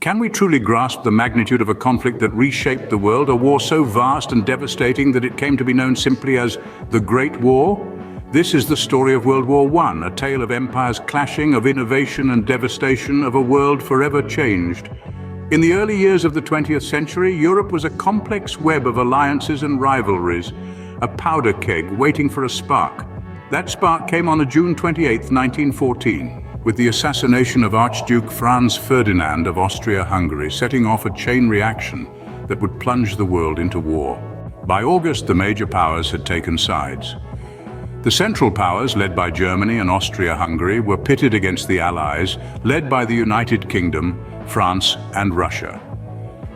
Can we truly grasp the magnitude of a conflict that reshaped the world, a war so vast and devastating that it came to be known simply as the Great War? This is the story of World War I, a tale of empires clashing, of innovation and devastation, of a world forever changed. In the early years of the 20th century, Europe was a complex web of alliances and rivalries, a powder keg waiting for a spark. That spark came on June 28, 1914. With the assassination of Archduke Franz Ferdinand of Austria-Hungary, setting off a chain reaction that would plunge the world into war. By August, the major powers had taken sides. The Central Powers, led by Germany and Austria-Hungary, were pitted against the Allies, led by the United Kingdom, France and Russia.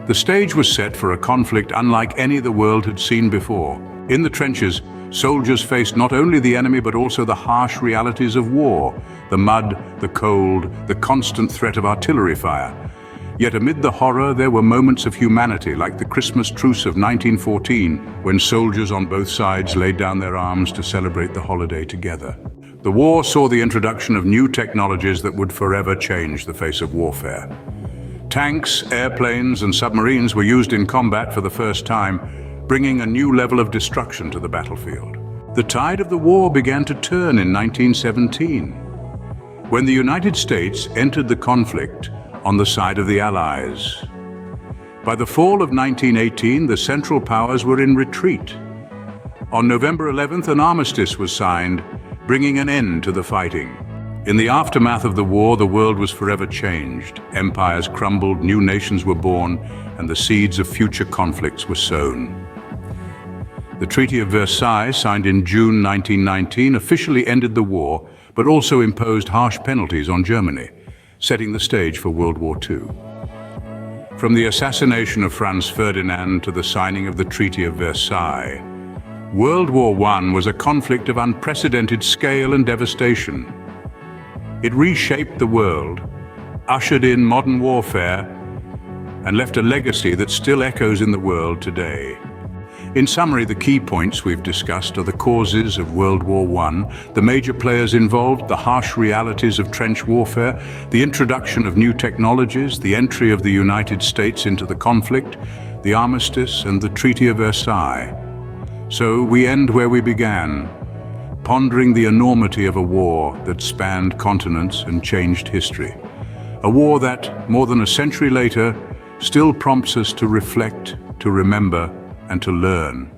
The stage was set for a conflict unlike any the world had seen before. In the trenches, soldiers faced not only the enemy but also the harsh realities of war, the mud, the cold, the constant threat of artillery fire. Yet amid the horror, there were moments of humanity, like the Christmas truce of 1914, when soldiers on both sides laid down their arms to celebrate the holiday together. The war saw the introduction of new technologies that would forever change the face of warfare. Tanks, airplanes, and submarines were used in combat for the first time, bringing a new level of destruction to the battlefield. The tide of the war began to turn in 1917, when the United States entered the conflict on the side of the Allies. By the fall of 1918, the Central Powers were in retreat. On November 11th, an armistice was signed, bringing an end to the fighting. In the aftermath of the war, the world was forever changed. Empires crumbled, new nations were born, and the seeds of future conflicts were sown. The Treaty of Versailles, signed in June 1919, officially ended the war, but also imposed harsh penalties on Germany, setting the stage for World War II. From the assassination of Franz Ferdinand to the signing of the Treaty of Versailles, World War I was a conflict of unprecedented scale and devastation. It reshaped the world, ushered in modern warfare, and left a legacy that still echoes in the world today. In summary, the key points we've discussed are the causes of World War I, the major players involved, the harsh realities of trench warfare, the introduction of new technologies, the entry of the United States into the conflict, the armistice, and the Treaty of Versailles. So we end where we began, pondering the enormity of a war that spanned continents and changed history. A war that, more than a century later, still prompts us to reflect, to remember, and to learn.